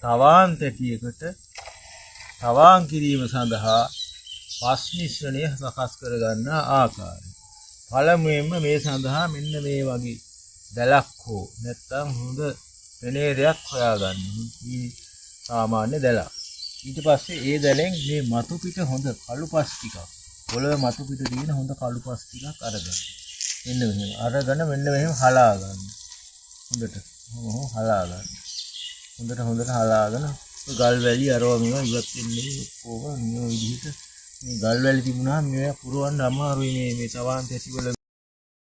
තවාන් තැටියකට තවාන් කිරීම සඳහා පස් මිශ්‍රණය සකස් කරගන්න ආකාරය. පළමුවෙන්ම මේ සඳහා මෙන්න මේ වගේ දැලක් හෝ නැත්නම් හොඳ පෙනේරයක් හොයාගන්න. මේ සාමාන්‍ය දැලක්. ඊට පස්සේ ඒ දැලෙන් මේ මතු පිට හොඳ කළු පස් ටිකක් පොළව මතු පිට තියෙන හොඳ කළු පස් ටිකක් අරගන්න. මෙන්න මෙහෙම අරගෙන මෙන්න මෙහෙම හලා ගන්න. හොඳට හලා ගන්න. හොඳට හලාගෙන ගල් වැලි අරවා මේවා ඉවත් වෙන්නේ කොහොම මේ විදිහට මේ ගල් වැලි තිබුණාම මේවා පුරවන්න අමාරුයි මේ තවාන් තැටි වල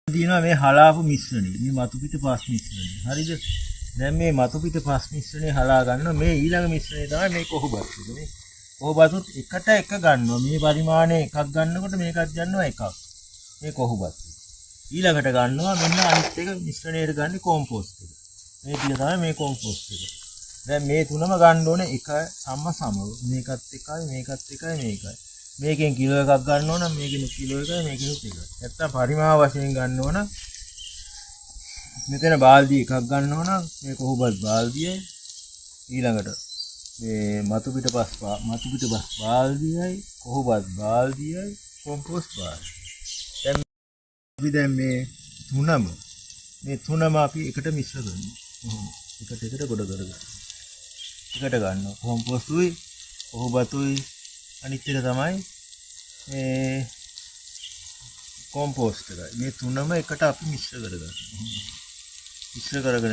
දිනවා මේ හලාපු මිශ්‍රණය. මේ මතු පිට පස් මිශ්‍රණය. හරිද? දැන් මේ මතු පිට පස් මිශ්‍රණය හලා ගන්නවා. මේ ඊළඟ මිශ්‍රණය තමයි මේ කොහොබත්. මේ කොහොබතුත් එකට එක ගන්නවා. මේ පරිමාණය එකක් ගන්නකොට මේකත් ගන්නවා එකක්. මේ කොහොබත්. ඊළඟට ගන්නවා මෙන්න අනිත් එක මිශ්‍රණයට ගන්න කොම්පෝස්ට් එක. මේ ටික තමයි මේ කොම්පෝස්ට් එක. දැන් මේ තුනම ගන්න ඕනේ එක සමව. මේකත් එකයි මේකයි. මේකෙන් කිලෝ එකක් ගන්න ඕන මේකෙන් කිලෝ එකයි මේකෙන් එකයි. නැත්තම් පරිමාව වශයෙන් ගන්න ඕන මෙතන බාල්දි එකක් ගන්න ඕන මේ කොහොබත් බාල්දියයි ඊළඟට මේ මතු පිට පස් බාල්දියයි කොහොබත් බාල්දියයි කොම්පෝස්ට් බාල්දිය. දැන් මේ තුනම අපි එකට මිශ්‍ර කරනවා. එකට ගොඩ කරගන්නවා. එකට ගන්නවා කොම්පෝස්ට්ුයි කොහොබතුයි අනිත් එක තමයි මේ කොම්පෝස්ට් එකයි. මේ තුනම එකට අපි මිශ්‍ර කරගන්නවා.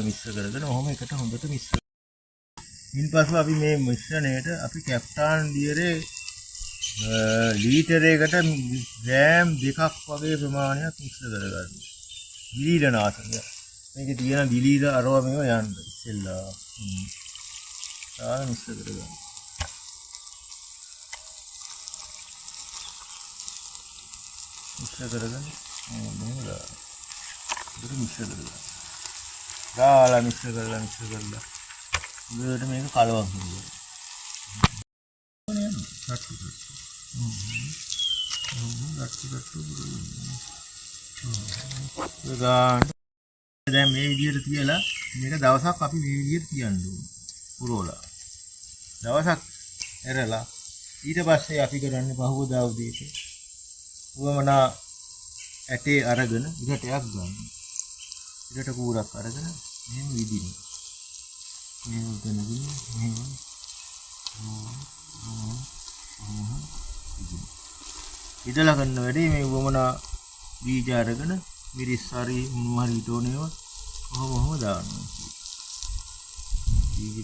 මිශ්‍ර කරගෙන ඔහොම එකට හොඳට මිශ්‍ර. ඊන්පස්ව අපි මේ මිශ්‍රණයට අපි කැප්ටාන් දියරේ ලීටරයකට ග්‍රෑම් 2ක් වගේ ප්‍රමාණයක් මිශ්‍ර කරගන්නවා. දිලීරනාශකය. මේකේ තියෙන දිලීර අරවා මේවා යන්න ඉස්සෙල්ලා. මිශ්‍ර කරගන්න. මිශ්‍ර කරගෙන මෙහෙම මිශ්‍ර කරගන්න. දාලා මිශ්‍ර කරලා ඊට මේක කලවම් කරනවා. දැන් මේ විදිහට තියලා මේක දවසක් අපි මේ විදිහට තියන්න ඕනේ. පුරවලා. දවසක් ඇරලා ඊට පස්සේ අපි කරන්නේ පහවදා උදේට උවමනා ඇටේ අරගෙන ඉරටයක් ගන්න. ඉරට කූරක් අරගෙන මෙහෙම විදින්න. මෙහෙම ගනගෙන මෙහෙම ඉදලා ගන්න වැඩි මේ උවමනා බීජ අරගෙන මිරිස් හරි මොනවා හරි ඊටෝනේව කොහොම දාන්න. බීජ